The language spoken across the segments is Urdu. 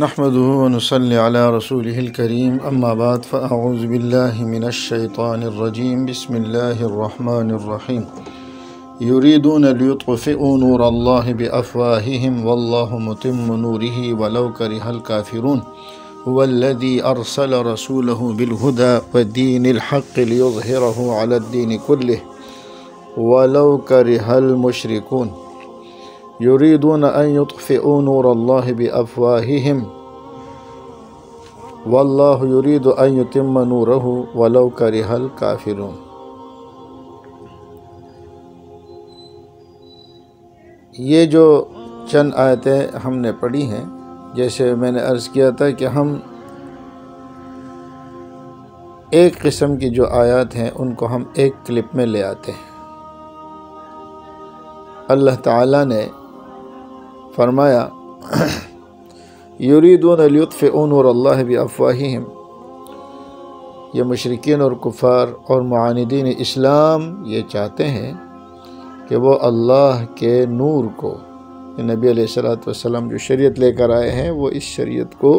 نحمده ونصلي على رسوله الكريم أما بعد فأعوذ بالله من الشيطان الرجيم بسم الله الرحمن الرحيم يريدون ليطفئوا نور الله بأفواههم والله متم نوره ولو كره الكافرون هو الذي أرسل رسوله بالهدى ودين الحق ليظهره على الدين كله ولو كره المشركون يريدون أن يطفئوا نور الله بأفواههم والله يريد أن يتم نوره ولو كره الكافرون۔ یہ جو چند آیتیں ہم نے پڑھی ہیں، جیسے میں نے عرض کیا تھا کہ ہم ایک قسم کی جو آیات ہیں ان کو ہم ایک کلپ میں لے آتے ہیں۔ اللہ تعالیٰ نے فرمایا یریدون لیطفئوا نور اللہ بافواہہم، یہ مشرکین اور کفار اور معاندین اسلام یہ چاہتے ہیں کہ وہ اللہ کے نور کو، نبی علیہ الصلوۃ والسلام جو شریعت لے کر آئے ہیں، وہ اس شریعت کو،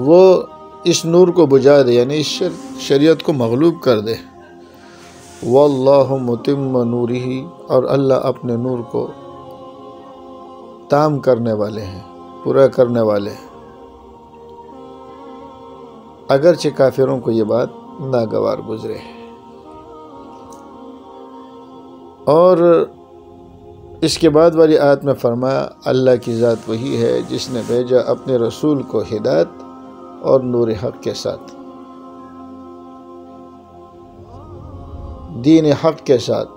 وہ اس نور کو بجھا دے، یعنی اس شریعت کو مغلوب کر دے۔ واللہ متم نورہ، اور اللہ اپنے نور کو تام کرنے والے ہیں، پورا کرنے والے ہیں، اگرچہ کافروں کو یہ بات ناگوار گزرے۔ اور اس کے بعد والی آیت میں فرمایا اللہ کی ذات وہی ہے جس نے بھیجا اپنے رسول کو ہدایت اور نور حق کے ساتھ، دین حق کے ساتھ،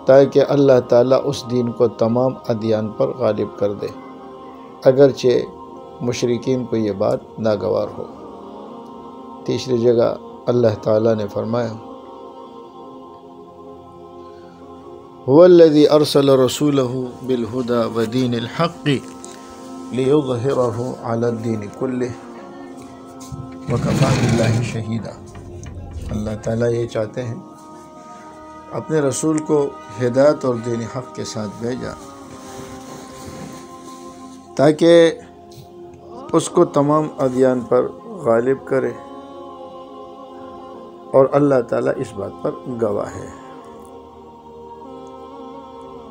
تاکہ اللہ تعالیٰ اس دین کو تمام ادیان پر غالب کر دے، اگرچہ مشرکین کو یہ بات ناگوار ہو۔ تیسری جگہ اللہ تعالیٰ نے فرمایا هو الذي أرسل رسوله بالهدى ودين الحق ليظهره على الدين كله وكفى بالله شهيدا۔ اللہ تعالیٰ یہ چاہتے ہیں، اپنے رسول کو ہدایت اور دین حق کے ساتھ بھیجا تاکہ اس کو تمام ادیان پر غالب کرے، اور اللہ تعالیٰ اس بات پر گواہ ہے۔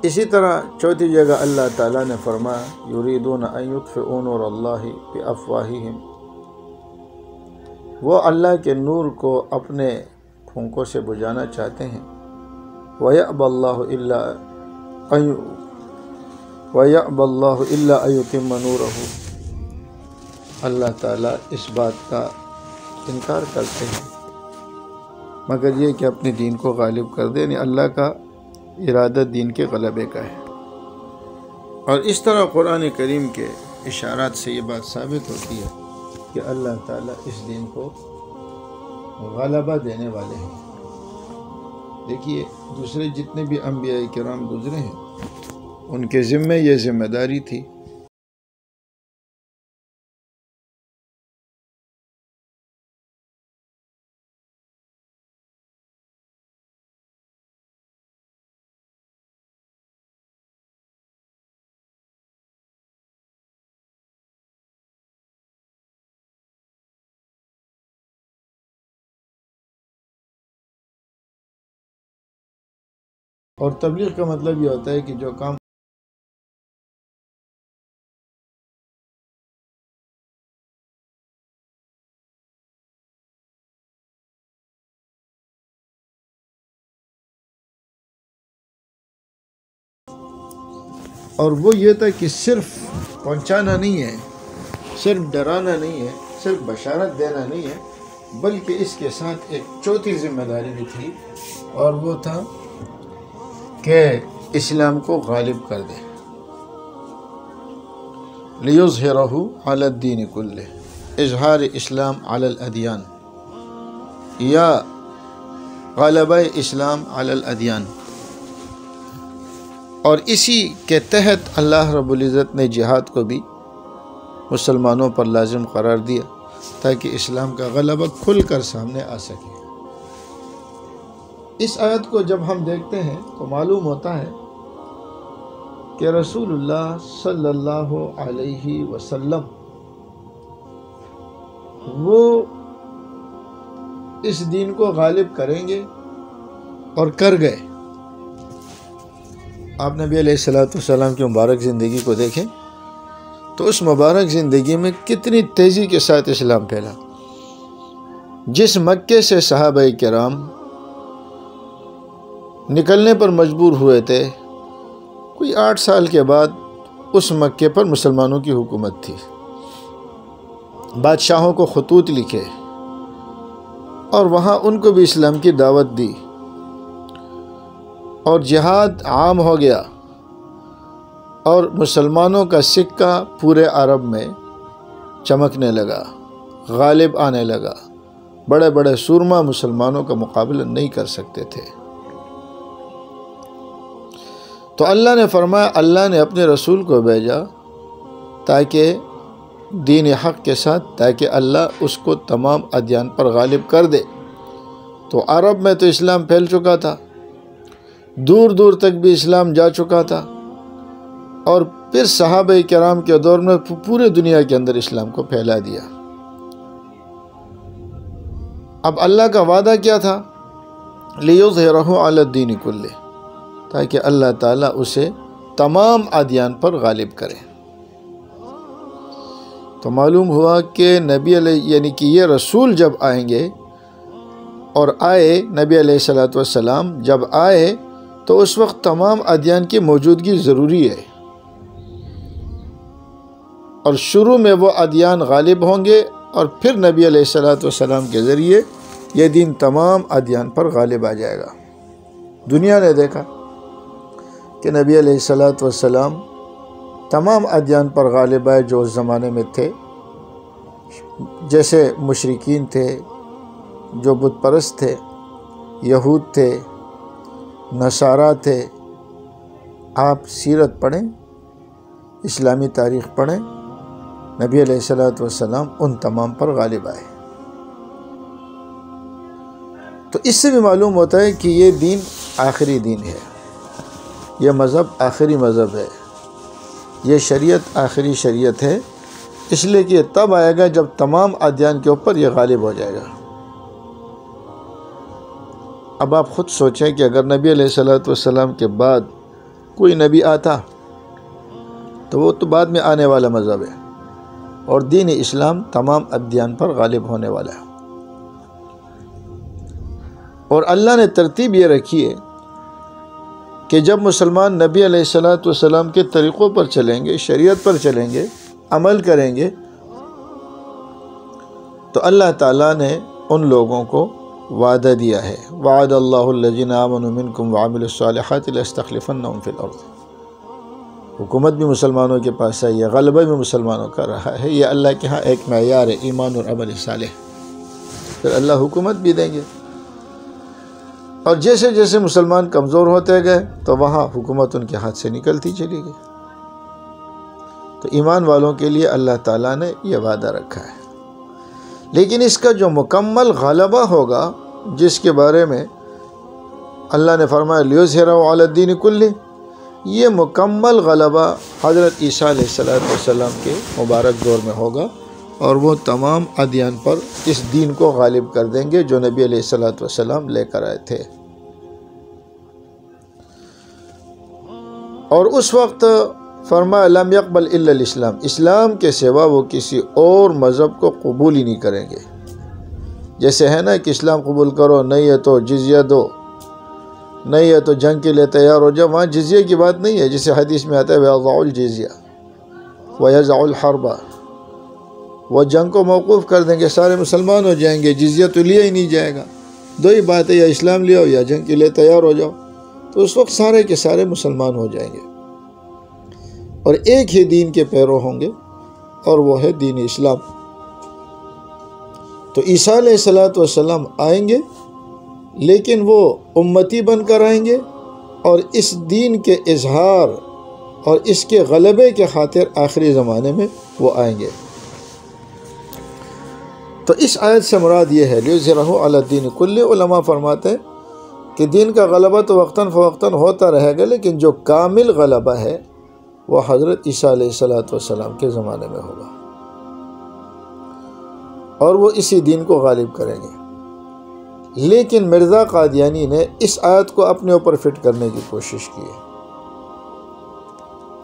اسی طرح چوتھی جگہ اللہ تعالیٰ نے فرمایا یریدون ان یطفئوا نور اللہ بافواہہم، وہ اللہ کے نور کو اپنے پھونکوں سے بجھانا چاہتے ہیں۔ وَيَأْبَى اللَّهُ إِلَّا أَن يُتِمَّ نُورَهُ، اللہ تعالیٰ اس بات کا انکار کرتے ہیں مگر یہ کہ اپنے دین کو غالب کر دے، یعنی اللہ کا ارادہ دین کے غلبے کا ہے۔ اور اس طرح قرآن کریم کے اشارات سے یہ بات ثابت ہوتی ہے کہ اللہ تعالیٰ اس دین کو غلبہ دینے والے ہیں۔ دیکھیے دوسرے جتنے بھی انبیاء کرام گزرے ہیں ان کے ذمے یہ ذمہ داری تھی اور تبلیغ کا مطلب یہ ہوتا ہے کہ جو کام اور وہ یہ تھا کہ صرف پہنچانا نہیں ہے، صرف ڈرانا نہیں ہے، صرف بشارت دینا نہیں ہے، بلکہ اس کے ساتھ ایک چوتھی ذمہ داری بھی تھی، اور وہ تھا کہ اسلام کو غالب کر دے۔ لیظہرہ علی الدین کلہ، اظہار اسلام علی الادیان، یا غلبہ اسلام علی الادیان۔ اور اسی کے تحت اللہ رب العزت نے جہاد کو بھی مسلمانوں پر لازم قرار دیا تاکہ اسلام کا غلبہ کھل کر سامنے آ سکے۔ اس آیت کو جب ہم دیکھتے ہیں تو معلوم ہوتا ہے کہ رسول اللہ صلی اللہ علیہ وسلم وہ اس دین کو غالب کریں گے، اور کر گئے۔ آپ نبی علیہ السلام کی مبارک زندگی کو دیکھیں تو اس مبارک زندگی میں کتنی تیزی کے ساتھ اسلام پھیلا۔ جس مکے سے صحابہ کرام نکلنے پر مجبور ہوئے تھے، کوئی 8 سال کے بعد اس مکے پر مسلمانوں کی حکومت تھی۔ بادشاہوں کو خطوط لکھے اور وہاں ان کو بھی اسلام کی دعوت دی، اور جہاد عام ہو گیا، اور مسلمانوں کا سکہ پورے عرب میں چمکنے لگا، غالب آنے لگا۔ بڑے بڑے سورما مسلمانوں کا مقابلہ نہیں کر سکتے تھے۔ تو اللہ نے فرمایا، اللہ نے اپنے رسول کو بھیجا تاکہ دین حق کے ساتھ، تاکہ اللہ اس کو تمام ادیان پر غالب کر دے۔ تو عرب میں تو اسلام پھیل چکا تھا، دور دور تک بھی اسلام جا چکا تھا، اور پھر صحابہ کرام کے دور میں پورے دنیا کے اندر اسلام کو پھیلا دیا۔ اب اللہ کا وعدہ کیا تھا؟ لِيُظْهِرَهُ عَلَى الدِّينِ كُلِّهِ، تاکہ اللہ تعالیٰ اسے تمام ادیان پر غالب کرے۔ تو معلوم ہوا کہ نبی علیہ یعنی کہ یہ رسول جب آئیں گے، اور آئے نبی علیہ السلام جب آئے تو اس وقت تمام ادیان کی موجودگی ضروری ہے، اور شروع میں وہ ادیان غالب ہوں گے، اور پھر نبی علیہ السلام کے ذریعے یہ دین تمام ادیان پر غالب آ جائے گا۔ دنیا نے دیکھا کہ نبی علیہ السلام تمام ادیان پر غالب آئے جو اس زمانے میں تھے، جیسے مشرکین تھے، جو بت پرست تھے، یہود تھے، نصارہ تھے۔ آپ سیرت پڑھیں، اسلامی تاریخ پڑھیں، نبی علیہ السلام ان تمام پر غالب آئے۔ تو اس سے بھی معلوم ہوتا ہے کہ یہ دین آخری دین ہے، یہ مذہب آخری مذہب ہے، یہ شریعت آخری شریعت ہے، اس لیے کہ یہ تب آئے گا جب تمام ادیان کے اوپر یہ غالب ہو جائے گا۔ اب آپ خود سوچیں کہ اگر نبی علیہ السلام کے بعد کوئی نبی آتا تو وہ تو بعد میں آنے والا مذہب ہے، اور دین اسلام تمام ادیان پر غالب ہونے والا ہے۔ اور اللہ نے ترتیب یہ رکھی ہے کہ جب مسلمان نبی علیہ السلام کے طریقوں پر چلیں گے، شریعت پر چلیں گے، عمل کریں گے، تو اللہ تعالیٰ نے ان لوگوں کو وعدہ دیا ہے، وعد اللہ الذین آمنوا منکم وعملوا الصالحات لَيَسْتَخْلِفَنَّهُمْ فِي الْأَرْضِ۔ حکومت بھی مسلمانوں کے پاس ہے، یہ غلبہ بھی مسلمانوں کا رہا ہے، یہ اللہ کے ہاں ایک معیار ہے، ایمان اور عمل صالح۔ پھر اللہ حکومت بھی دیں گے، اور جیسے جیسے مسلمان کمزور ہوتے گئے تو وہاں حکومت ان کے ہاتھ سے نکلتی چلی گئی۔ تو ایمان والوں کے لیے اللہ تعالیٰ نے یہ وعدہ رکھا ہے، لیکن اس کا جو مکمل غلبہ ہوگا، جس کے بارے میں اللہ نے فرمایا لِيُظْهِرَهُ عَلَى الدِّينِ كُلِّهِ، یہ مکمل غلبہ حضرت عیسیٰ علیہ السلام کے مبارک دور میں ہوگا، اور وہ تمام ادیان پر اس دین کو غالب کر دیں گے جو نبی علیہ السلام لے کر آئے تھے۔ اور اس وقت فرمایا لم يقبل الا الاسلام، اسلام کے سوا وہ کسی اور مذہب کو قبول ہی نہیں کریں گے۔ جیسے ہے نا کہ اسلام قبول کرو، نہیں ہے تو جزیہ دو، نہیں ہے تو جنگ کے لیے تیار ہو جاؤ، وہاں جزیہ کی بات نہیں ہے، جسے حدیث میں آتا ہے وَيَضَعُ الْجِزْيَةَ وَيَضَعُ الْحَرْبَ، وہ جنگ کو موقوف کر دیں گے، سارے مسلمان ہو جائیں گے، جزیہ تو لیا ہی نہیں جائے گا۔ دو ہی بات ہے، یا اسلام لے آؤ یا جنگ کے لیے تیار ہو جاؤ، تو اس وقت سارے کے سارے مسلمان ہو جائیں گے، اور ایک ہی دین کے پیرو ہوں گے، اور وہ ہے دین اسلام۔ تو عیسیٰ علیہ السلام آئیں گے، لیکن وہ امتی بن کر آئیں گے، اور اس دین کے اظہار اور اس کے غلبے کے خاطر آخری زمانے میں وہ آئیں گے۔ تو اس آیت سے مراد یہ ہے لِيُظْهِرَهُ عَلَى الدِّينِ كُلِّهِ۔ علماء فرماتے ہیں کہ دین کا غلبہ تو وقتاً فوقتاً ہوتا رہے گا، لیکن جو کامل غلبہ ہے وہ حضرت عیسیٰ علیہ السلام کے زمانے میں ہوگا، اور وہ اسی دین کو غالب کریں گے۔ لیکن مرزا قادیانی نے اس آیت کو اپنے اوپر فٹ کرنے کی کوشش کی ہے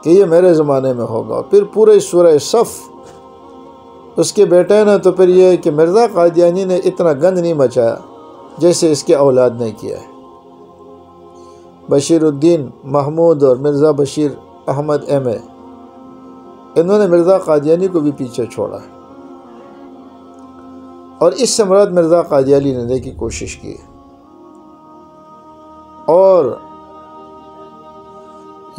کہ یہ میرے زمانے میں ہوگا۔ پھر پورے سورہ صف اس کے بیٹے ہیں نا، تو پھر یہ ہے کہ مرزا قادیانی نے اتنا گند نہیں مچایا جیسے اس کے اولاد نے کیا ہے۔ بشیر الدین محمود اور مرزا بشیر احمد ایم اے، انہوں نے مرزا قادیانی کو بھی پیچھے چھوڑا ہے، اور اس سے مراد مرزا قادیانی لینے کی کوشش کی ہے۔ اور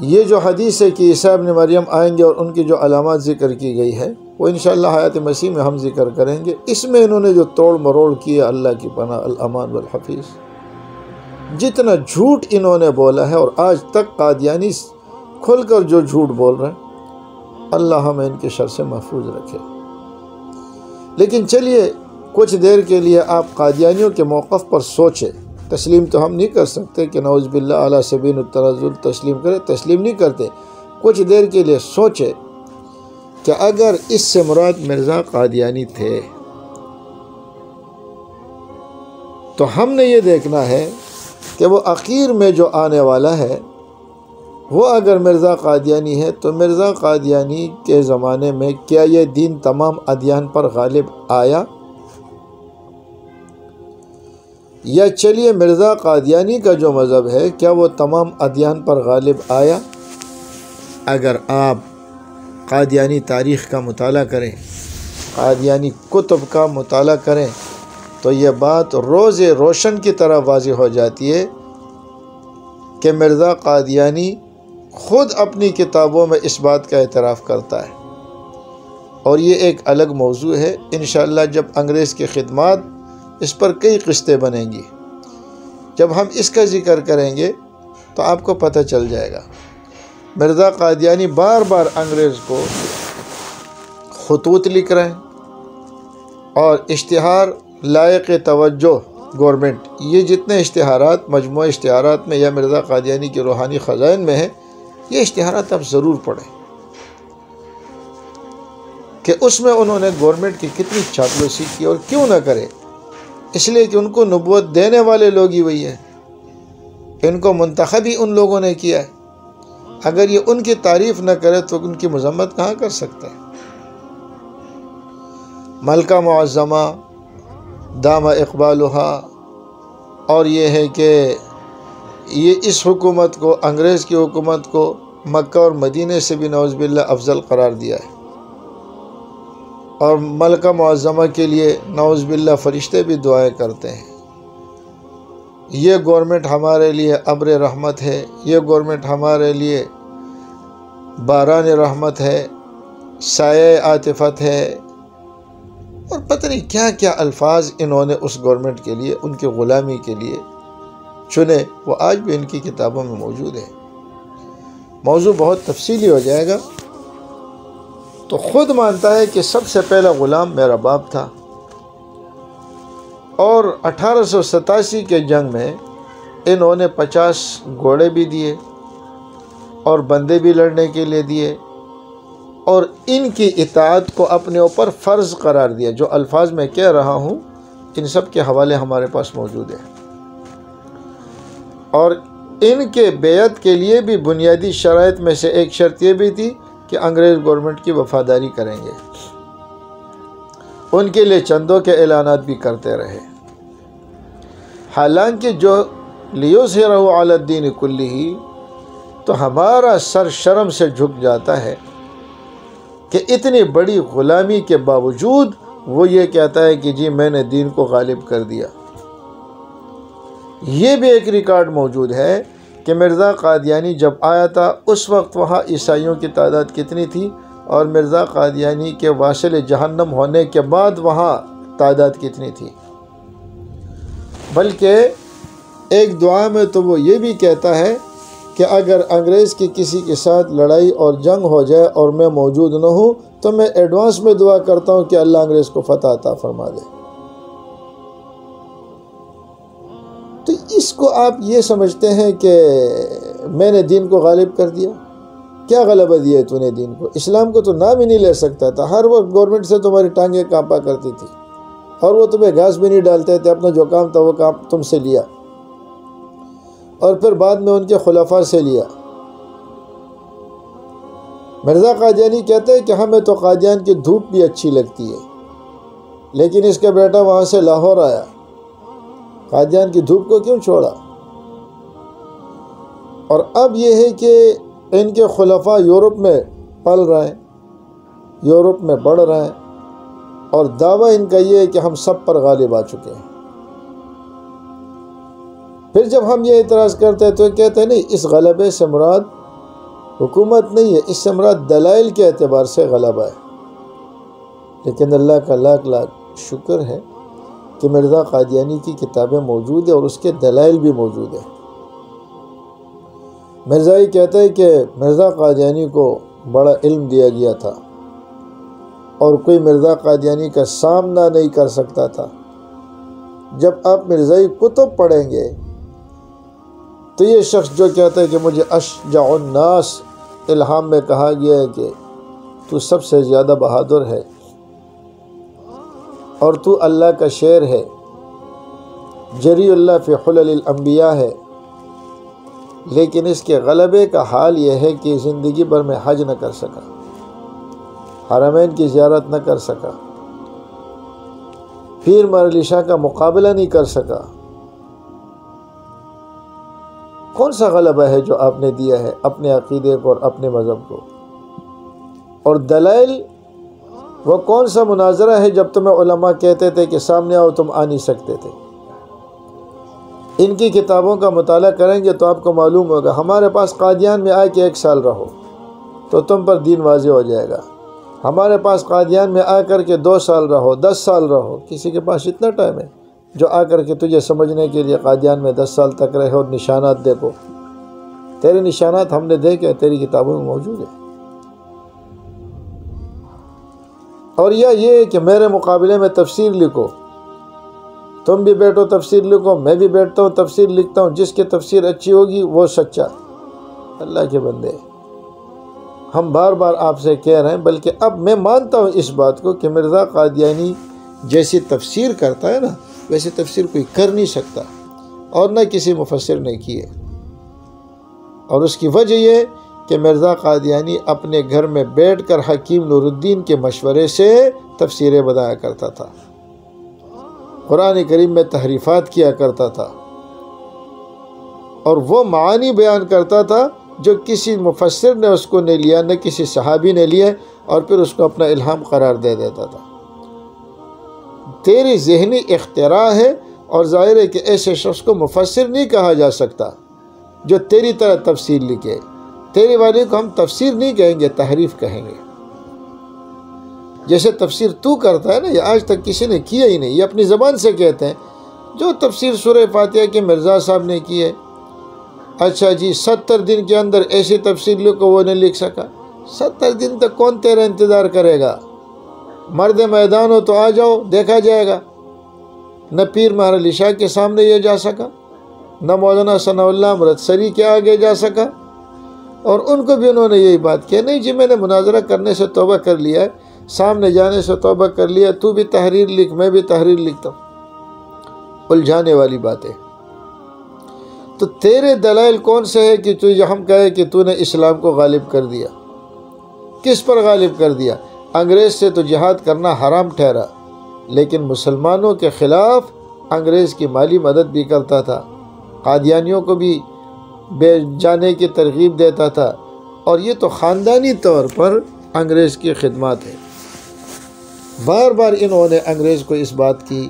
یہ جو حدیث ہے کہ عیسیٰ ابن مریم آئیں گے اور ان کی جو علامات ذکر کی گئی ہے وہ انشاءاللہ حیات مسیح میں ہم ذکر کریں گے۔ اس میں انہوں نے جو توڑ مروڑ کی ہے، اللہ کی پناہ، الامان والحفیظ، جتنا جھوٹ انہوں نے بولا ہے، اور آج تک قادیانی کھل کر جو جھوٹ بول رہے ہیں، اللہ ہمیں ان کے شر سے محفوظ رکھے۔ لیکن چلیے کچھ دیر کے لیے آپ قادیانیوں کے موقف پر سوچیں۔ تسلیم تو ہم نہیں کر سکتے کہ نعوذ باللہ علی سبیل التنزل تسلیم کرے، تسلیم نہیں کرتے۔ کچھ دیر کے لیے سوچیں کہ اگر اس سے مراد مرزا قادیانی تھے تو ہم نے یہ دیکھنا ہے کہ وہ اخیر میں جو آنے والا ہے وہ اگر مرزا قادیانی ہے تو مرزا قادیانی کے زمانے میں کیا یہ دین تمام ادیان پر غالب آیا؟ یا چلیے مرزا قادیانی کا جو مذہب ہے کیا وہ تمام ادیان پر غالب آیا؟ اگر آپ قادیانی تاریخ کا مطالعہ کریں، قادیانی کتب کا مطالعہ کریں، تو یہ بات روز روشن کی طرح واضح ہو جاتی ہے کہ مرزا قادیانی خود اپنی کتابوں میں اس بات کا اعتراف کرتا ہے۔ اور یہ ایک الگ موضوع ہے، انشاءاللہ جب انگریز کی خدمات، اس پر کئی قسطیں بنیں گی، جب ہم اس کا ذکر کریں گے تو آپ کو پتہ چل جائے گا۔ مرزا قادیانی بار بار انگریز کو خطوط لکھ رہے ہیں، اور اشتہار لائق توجہ گورنمنٹ، یہ جتنے اشتہارات مجموعہ اشتہارات میں یا مرزا قادیانی کے روحانی خزائن میں ہیں، یہ اشتہارات آپ ضرور پڑھیں کہ اس میں انہوں نے گورنمنٹ کی کتنی چاپلوسی کی، اور کیوں نہ کرے، اس لیے کہ ان کو نبوت دینے والے لوگ ہی وہی ہیں، ان کو منتخب ہی ان لوگوں نے کیا ہے۔ اگر یہ ان کی تعریف نہ کرے تو ان کی مذمت کہاں کر سکتے ہیں؟ ملکہ معظمہ دام اقبالہا، اور یہ ہے کہ یہ اس حکومت کو، انگریز کی حکومت کو، مکہ اور مدینہ سے بھی نعوذ باللہ افضل قرار دیا ہے، اور ملکہ معظمہ کے لیے نعوذ باللہ فرشتے بھی دعائیں کرتے ہیں۔ یہ گورنمنٹ ہمارے لیے ابر رحمت ہے، یہ گورنمنٹ ہمارے لیے باران رحمت ہے، سایہ عاطفت ہے، اور پتہ نہیں کیا کیا الفاظ انہوں نے اس گورنمنٹ کے لیے، ان کی غلامی کے لیے چنے، وہ آج بھی ان کی کتابوں میں موجود ہے۔ موضوع بہت تفصیلی ہو جائے گا۔ تو خود مانتا ہے کہ سب سے پہلا غلام میرا باپ تھا، اور 1887 کے جنگ میں انہوں نے 50 گھوڑے بھی دیے اور بندے بھی لڑنے کے لیے دیے، اور ان کی اطاعت کو اپنے اوپر فرض قرار دیا۔ جو الفاظ میں کہہ رہا ہوں ان سب کے حوالے ہمارے پاس موجود ہیں، اور ان کے بیعت کے لیے بھی بنیادی شرائط میں سے ایک شرط یہ بھی تھی کہ انگریز گورنمنٹ کی وفاداری کریں گے۔ ان کے لیے چندوں کے اعلانات بھی کرتے رہے، حالانکہ جو لیظہرہ علی الدین کلہ، تو ہمارا سر شرم سے جھک جاتا ہے کہ اتنی بڑی غلامی کے باوجود وہ یہ کہتا ہے کہ جی میں نے دین کو غالب کر دیا۔ یہ بھی ایک ریکارڈ موجود ہے کہ مرزا قادیانی جب آیا تھا اس وقت وہاں عیسائیوں کی تعداد کتنی تھی، اور مرزا قادیانی کے واصل جہنم ہونے کے بعد وہاں تعداد کتنی تھی۔ بلکہ ایک دعا میں تو وہ یہ بھی کہتا ہے کہ اگر انگریز کی کسی کے ساتھ لڑائی اور جنگ ہو جائے اور میں موجود نہ ہوں تو میں ایڈوانس میں دعا کرتا ہوں کہ اللہ انگریز کو فتح عطا فرما دے۔ تو اس کو آپ یہ سمجھتے ہیں کہ میں نے دین کو غالب کر دیا؟ کیا غلبہ دیا ہے تو نے دین کو؟ اسلام کو تو نام ہی نہیں لے سکتا تھا، ہر وقت گورنمنٹ سے تمہاری ٹانگیں کانپا کرتی تھی، اور وہ تمہیں گھاس بھی نہیں ڈالتے تھے، اپنا جو کام تھا وہ کام تم سے لیا، اور پھر بعد میں ان کے خلفاء سے لیا۔ مرزا قادیانی کہتے ہیں کہ ہمیں تو قادیان کی دھوپ بھی اچھی لگتی ہے، لیکن اس کا بیٹا وہاں سے لاہور آیا، قادیان کی دھوپ کو کیوں چھوڑا؟ اور اب یہ ہے کہ ان کے خلفاء یورپ میں پل رہے ہیں، یورپ میں بڑھ رہے ہیں، اور دعویٰ ان کا یہ ہے کہ ہم سب پر غالب آ چکے ہیں۔ پھر جب ہم یہ اعتراض کرتے ہیں تو کہتے ہیں نہیں، اس غلبے سے مراد حکومت نہیں ہے، اس سے مراد دلائل کے اعتبار سے غلبہ ہے۔ لیکن اللہ کا لاکھ لاکھ شکر ہے کہ مرزا قادیانی کی کتابیں موجود ہیں اور اس کے دلائل بھی موجود ہیں۔ مرزائی کہتا ہے کہ مرزا قادیانی کو بڑا علم دیا گیا تھا، اور کوئی مرزا قادیانی کا سامنا نہیں کر سکتا تھا۔ جب آپ مرزائی کتب پڑھیں گے تو یہ شخص جو کہتا ہے کہ مجھے اشجع الناس الہام میں کہا گیا ہے کہ تو سب سے زیادہ بہادر ہے اور تو اللہ کا شیر ہے، جری اللہ فی حلل الانبیاء ہے، لیکن اس کے غلبے کا حال یہ ہے کہ زندگی بھر میں حج نہ کر سکا، حرمین کی زیارت نہ کر سکا، پیر مرعلی شاہ کا مقابلہ نہیں کر سکا۔ کون سا غلبہ ہے جو آپ نے دیا ہے اپنے عقیدے کو اور اپنے مذہب کو؟ اور دلائل وہ کون سا مناظرہ ہے جب تمہیں علماء کہتے تھے کہ سامنے آؤ، تم آ نہیں سکتے تھے؟ ان کی کتابوں کا مطالعہ کریں گے تو آپ کو معلوم ہوگا۔ ہمارے پاس قادیان میں آئے کہ 1 سال رہو تو تم پر دین واضح ہو جائے گا، ہمارے پاس قادیان میں آ کر کے 2 سال رہو، 10 سال رہو۔ کسی کے پاس اتنا ٹائم ہے جو آ کر کے تجھے سمجھنے کے لیے قادیان میں 10 سال تک رہے اور نشانات دیکھو؟ تیرے نشانات ہم نے دیکھے، تیری کتابوں میں موجود ہے۔ اور یہ ہے کہ میرے مقابلے میں تفسیر لکھو، تم بھی بیٹھو تفسیر لکھو، میں بھی بیٹھتا ہوں تفسیر لکھتا ہوں، جس کی تفسیر اچھی ہوگی وہ سچا۔ اللہ کے بندے، ہم بار بار آپ سے کہہ رہے ہیں، بلکہ اب میں مانتا ہوں اس بات کو کہ مرزا قادیانی جیسی تفسیر کرتا ہے نا، ویسے تفسیر کوئی کر نہیں سکتا، اور نہ کسی مفسر نے کی ہے۔ اور اس کی وجہ یہ کہ مرزا قادیانی اپنے گھر میں بیٹھ کر حکیم نور الدین کے مشورے سے تفسیریں بنایا کرتا تھا، قرآن کریم میں تحریفات کیا کرتا تھا، اور وہ معانی بیان کرتا تھا جو کسی مفسر نے اس کو نہیں لیا، نہ کسی صحابی نے لیا، اور پھر اس کو اپنا الہام قرار دے دیتا تھا۔ تیری ذہنی اختراع ہے، اور ظاہر ہے کہ ایسے شخص کو مفسر نہیں کہا جا سکتا جو تیری طرح تفسیر لکھے۔ تیری والی کو ہم تفسیر نہیں کہیں گے، تحریف کہیں گے۔ جیسے تفسیر تو کرتا ہے نا، یہ آج تک کسی نے کیا ہی نہیں، یہ اپنی زبان سے کہتے ہیں۔ جو تفسیر سورہ فاتحہ کے مرزا صاحب نے کی ہے، اچھا جی 70 دن کے اندر ایسی تفسیر لکھو، وہ نہیں لکھ سکا۔ 70 دن تک کون تیرا انتظار کرے گا؟ مرد میدان ہو تو آ جاؤ، دیکھا جائے گا۔ نہ پیر مرعلی شاہ کے سامنے یہ جا سکا، نہ مولانا ثناء اللہ امرتسری کے آگے جا سکا، اور ان کو بھی انہوں نے یہی بات کہی، نہیں جی میں نے مناظرہ کرنے سے توبہ کر لیا ہے، سامنے جانے سے توبہ کر لیا، تو بھی تحریر لکھ، میں بھی تحریر لکھتا ہوں۔ الجھانے والی باتیں۔ تو تیرے دلائل کون سے ہے کہ تجھے ہم کہے کہ تو نے اسلام کو غالب کر دیا؟ کس پر غالب کر دیا؟ انگریز سے تو جہاد کرنا حرام ٹھہرا، لیکن مسلمانوں کے خلاف انگریز کی مالی مدد بھی کرتا تھا، قادیانیوں کو بھی بے جانے کی ترغیب دیتا تھا، اور یہ تو خاندانی طور پر انگریز کی خدمات ہے۔ بار بار انہوں نے انگریز کو اس بات کی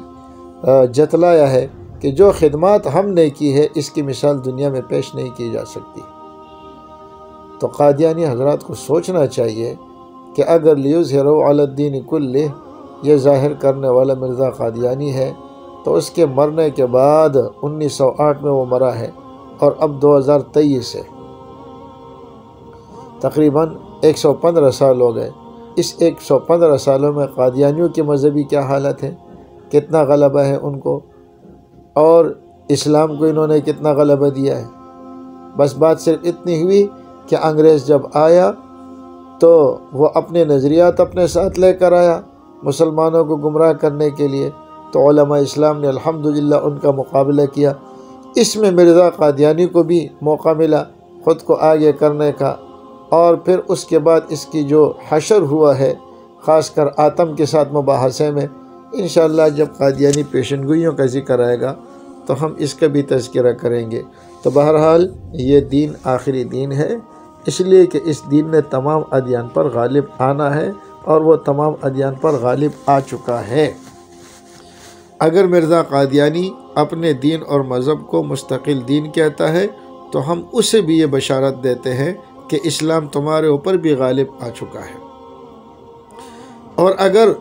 جتلایا ہے کہ جو خدمات ہم نے کی ہے اس کی مثال دنیا میں پیش نہیں کی جا سکتی۔ تو قادیانی حضرات کو سوچنا چاہیے کہ اگر لیظہروا علی الدین کلہ یہ ظاہر کرنے والا مرزا قادیانی ہے، تو اس کے مرنے کے بعد 1908 میں وہ مرا ہے، اور اب 2023 ہے، تقریباً 115 سال ہو گئے۔ اس 115 سالوں میں قادیانیوں کی مذہبی کیا حالت ہے، کتنا غلبہ ہے ان کو، اور اسلام کو انہوں نے کتنا غلبہ دیا ہے۔ بس بات صرف اتنی ہوئی کہ انگریز جب آیا تو وہ اپنے نظریات اپنے ساتھ لے کر آیا مسلمانوں کو گمراہ کرنے کے لیے، تو علماء اسلام نے الحمدللہ ان کا مقابلہ کیا۔ اس میں مرزا قادیانی کو بھی موقع ملا خود کو آگے کرنے کا، اور پھر اس کے بعد اس کی جو حشر ہوا ہے خاص کر آتم کے ساتھ مباحثے میں، انشاءاللہ جب قادیانی پیشن گوئیوں کا ذکر آئے گا تو ہم اس کا بھی تذکرہ کریں گے۔ تو بہرحال یہ دین آخری دین ہے، اس لیے کہ اس دین نے تمام ادیان پر غالب آنا ہے، اور وہ تمام ادیان پر غالب آ چکا ہے۔ اگر مرزا قادیانی اپنے دین اور مذہب کو مستقل دین کہتا ہے تو ہم اسے بھی یہ بشارت دیتے ہیں کہ اسلام تمہارے اوپر بھی غالب آ چکا ہے۔ اور اگر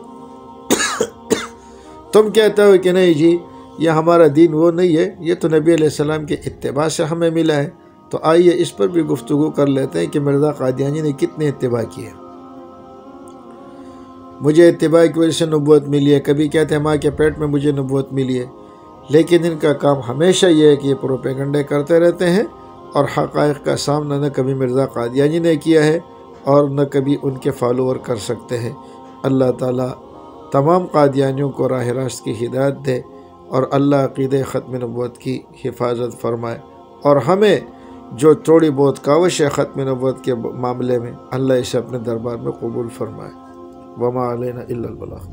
تم کہتے ہو کہ نہیں جی یہ ہمارا دین وہ نہیں ہے، یہ تو نبی علیہ السلام کے اتباع سے ہمیں ملا ہے، تو آئیے اس پر بھی گفتگو کر لیتے ہیں کہ مرزا قادیانی نے کتنے اتباع کیے۔ مجھے اتباع کی وجہ سے نبوت ملی ہے، کبھی کہتے ہیں ماں کے پیٹ میں مجھے نبوت ملی ہے، لیکن ان کا کام ہمیشہ یہ ہے کہ یہ پروپیگنڈے کرتے رہتے ہیں، اور حقائق کا سامنا نہ کبھی مرزا قادیانی نے کیا ہے اور نہ کبھی ان کے فالوور کر سکتے ہیں۔ اللہ تعالیٰ تمام قادیانیوں کو راہ راست کی ہدایت دے، اور اللہ عقیدہ ختم نبوت کی حفاظت فرمائے، اور ہمیں جو تھوڑی بہت کاوش ہے ختم نبوت کے معاملے میں، اللہ اسے اپنے دربار میں قبول فرمائے۔ وما علینا الا البلاغ۔